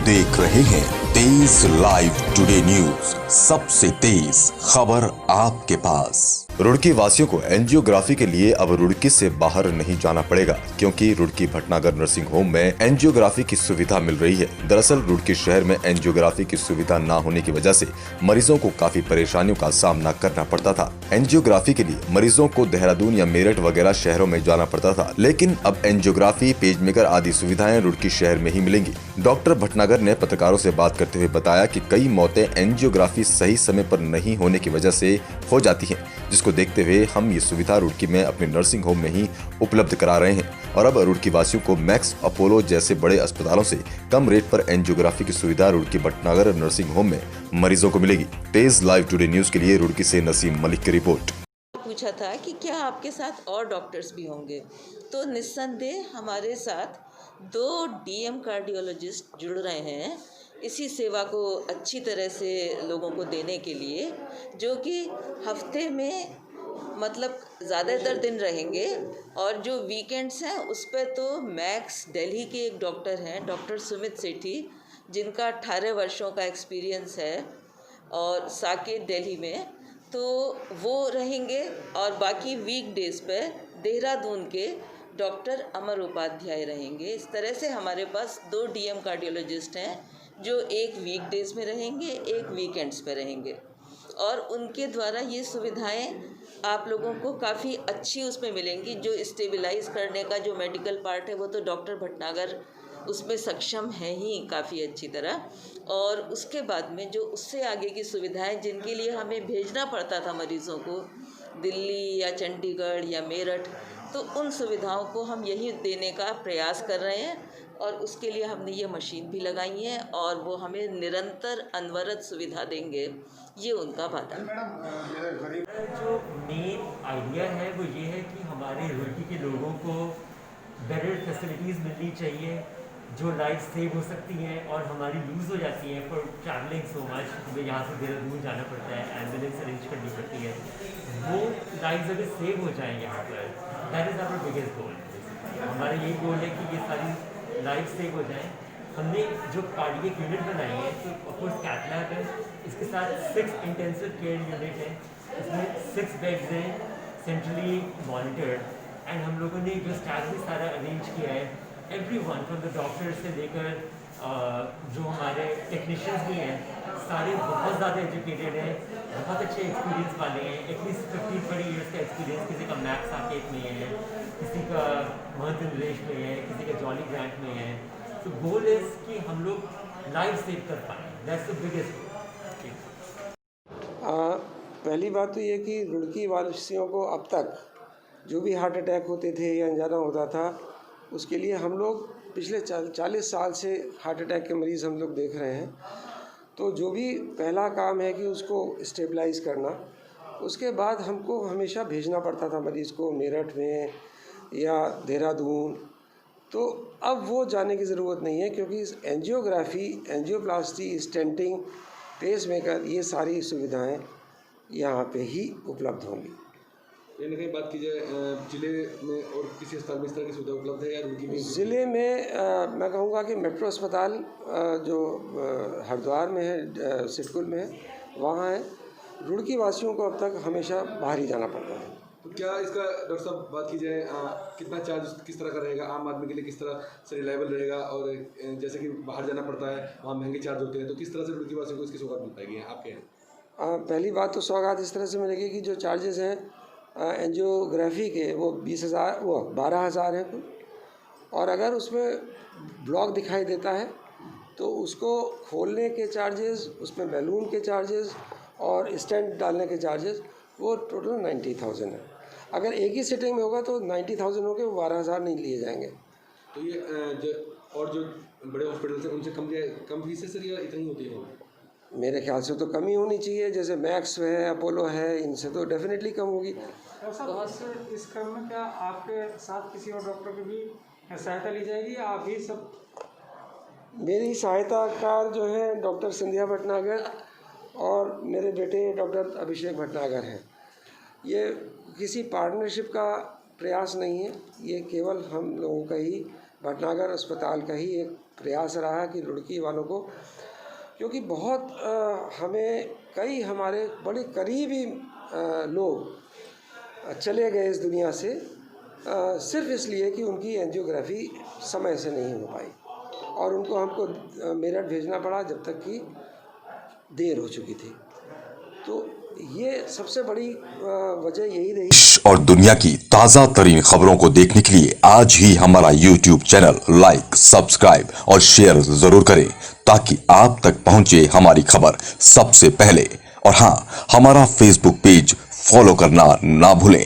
देख रहे हैं तेज लाइव टुडे न्यूज, सबसे तेज खबर आपके पास। रुड़की वासियों को एंजियोग्राफी के लिए अब रुड़की से बाहर नहीं जाना पड़ेगा, क्योंकि रुड़की भटनागर नर्सिंग होम में एंजियोग्राफी की सुविधा मिल रही है। दरअसल रुड़की शहर में एंजियोग्राफी की सुविधा न होने की वजह से मरीजों को काफी परेशानियों का सामना करना पड़ता था। एंजियोग्राफी के लिए मरीजों को देहरादून या मेरठ वगैरह शहरों में जाना पड़ता था, लेकिन अब एंजियोग्राफी, पेजमेकर आदि सुविधाएं रुड़की शहर में ही मिलेंगी। डॉक्टर भटनागर ने पत्रकारों से बात करते हुए बताया कि कई मौतें एंजियोग्राफी सही समय पर नहीं होने की वजह से हो जाती हैं, जिसको देखते हुए हम ये सुविधा रुड़की में अपने नर्सिंग होम में ही उपलब्ध करा रहे हैं और अब रुड़की वासियों को मैक्स, अपोलो जैसे बड़े अस्पतालों से कम रेट पर एंजियोग्राफी की सुविधा रुड़की भटनागर नर्सिंग होम में मरीजों को मिलेगी। तेज लाइव टुडे न्यूज के लिए रुड़की से नसीम मलिक की रिपोर्ट। पूछा था कि क्या आपके साथ और डॉक्टर्स भी होंगे, तो निस्संदेह हमारे साथ 2 डीएम कार्डियोलॉजिस्ट जुड़ रहे हैं इसी सेवा को अच्छी तरह से लोगों को देने के लिए, जो कि हफ्ते में मतलब ज़्यादातर दिन रहेंगे और जो वीकेंड्स हैं उस पर तो मैक्स दिल्ली के एक डॉक्टर हैं, डॉक्टर सुमित सेठी, जिनका 18 वर्षों का एक्सपीरियंस है और साकेत दिल्ली में, तो वो रहेंगे। और बाकी वीकडेज़ पे देहरादून के डॉक्टर अमर उपाध्याय रहेंगे। इस तरह से हमारे पास 2 डीएम कार्डियोलॉजिस्ट हैं जो एक वीकडेज़ में रहेंगे, एक वीकेंड्स पे रहेंगे, और उनके द्वारा ये सुविधाएं आप लोगों को काफ़ी अच्छी उसमें मिलेंगी। जो स्टेबलाइज करने का जो मेडिकल पार्ट है वो तो डॉक्टर भटनागर उसमें सक्षम है ही काफ़ी अच्छी तरह, और उसके बाद में जो उससे आगे की सुविधाएं जिनके लिए हमें भेजना पड़ता था मरीज़ों को दिल्ली या चंडीगढ़ या मेरठ, तो उन सुविधाओं को हम यही देने का प्रयास कर रहे हैं और उसके लिए हमने ये मशीन भी लगाई है और वो हमें निरंतर अनवरत सुविधा देंगे, ये उनका वादा। जो मेन आइडिया है वो ये है कि हमारे रुड़की के लोगों को बेटर फैसिलिटीज़ मिलनी चाहिए जो लाइफ सेव हो सकती हैं और हमारी लूज़ हो जाती हैं फॉर ट्रैवलिंग सो मच। हमें यहाँ से देहरादून जाना पड़ता है, एम्बुलेंस अरेंज करनी पड़ती है, वो लाइफ अगर सेव हो जाए यहाँ पर, that is our biggest goal. हमारा यही गोल है कि ये सारी लाइफ सेव हो जाए। हमने जो कार्डियक यूनिट बनाई है, तो ऑफकोर्स कैथ लैब है, इसके साथ 6 इंटेंसिव केयर यूनिट है, इसमें 6 बेड्स हैं सेंट्रली मॉनिटर्ड, एंड हम लोगों ने जो स्टाफ भी सारा अरेंज किया है, एवरीवन फ्रॉम द डॉक्टर से लेकर जो हमारे टेक्नीशियंस भी हैं, सारे बहुत ज़्यादा एजुकेटेड हैं, बहुत अच्छे एक्सपीरियंस वाले हैं। एटलीस्ट 15-20 ईयर्स का एक्सपीरियंस किसी का मैक्स साकेत में है, किसी का महंत नरेश में है, किसी का जॉली ग्रांट में है। तो गोल इज कि हम लोग लाइफ सेव कर पाएँ, दैट्स द बिगेस्ट गोल। पहली बात तो ये कि रुड़की वासियों को अब तक जो भी हार्ट अटैक होते थे या अनजाना होता था, उसके लिए हम लोग पिछले 40 साल से हार्ट अटैक के मरीज़ हम लोग देख रहे हैं। तो जो भी पहला काम है कि उसको स्टेबलाइज़ करना, उसके बाद हमको हमेशा भेजना पड़ता था मरीज़ को मेरठ में या देहरादून, तो अब वो जाने की ज़रूरत नहीं है, क्योंकि एंजियोग्राफी, एंजियोप्लास्टी, स्टेंटिंग, पेसमेकर, ये सारी सुविधाएं यहाँ पे ही उपलब्ध होंगी। कहीं ना कहीं बात की जाए ज़िले में और किसी अस्पताल में इस तरह की सुविधा उपलब्ध है या रुड़की में? ज़िले में मैं कहूँगा कि मेट्रो अस्पताल जो हरिद्वार में है, सिडकुल में है, वहाँ है। रुड़की वासियों को अब तक हमेशा बाहर ही जाना पड़ता है। तो क्या इसका डॉक्टर साहब बात की जाए कितना चार्ज किस तरह का रहेगा, आम आदमी के लिए किस तरह से रिलायबल रहेगा, और जैसे कि बाहर जाना पड़ता है वहाँ महंगे चार्ज होते हैं, तो किस तरह से रुड़की वासियों को इसकी सौगात मिल पाएगी आपके यहाँ? पहली बात तो सौगात इस तरह से मिलेगी कि जो चार्जेस हैं एंजियोग्राफी के वो 20,000 वो 12,000 हैं कुल, और अगर उसमें ब्लॉक दिखाई देता है तो उसको खोलने के चार्जेस, उसमें बैलून के चार्जेस और स्टेंट डालने के चार्जेस, वो टोटल 90,000 है। अगर एक ही सिटिंग में होगा तो 90,000 हो गए, वो 12,000 नहीं लिए जाएंगे। तो ये जो बड़े हॉस्पिटल से उनसे कम फीस है सर, या इतनी होती है? मेरे ख्याल से तो कम ही होनी चाहिए। जैसे मैक्स है, अपोलो है, इनसे तो डेफिनेटली कम होगी। इस क्रम में क्या आपके साथ किसी और डॉक्टर की भी सहायता ली जाएगी या आप ही सब? मेरी सहायताकार जो है डॉक्टर संध्या भटनागर और मेरे बेटे डॉक्टर अभिषेक भटनागर हैं। ये किसी पार्टनरशिप का प्रयास नहीं है, ये केवल हम लोगों का ही भटनागर अस्पताल का ही एक प्रयास रहा कि रुड़की वालों को, क्योंकि बहुत हमें कई हमारे बड़े करीबी लोग चले गए इस दुनिया से सिर्फ इसलिए कि उनकी एंजियोग्राफी समय से नहीं हो पाई और उनको हमको मेरठ भेजना पड़ा जब तक कि देर हो चुकी थी। तो ये सबसे बड़ी वजह यही रही। और दुनिया की ताजा तरीन खबरों को देखने के लिए आज ही हमारा YouTube चैनल लाइक, सब्सक्राइब और शेयर जरूर करें ताकि आप तक पहुंचे हमारी खबर सबसे पहले। और हाँ, हमारा Facebook पेज फॉलो करना ना भूलें।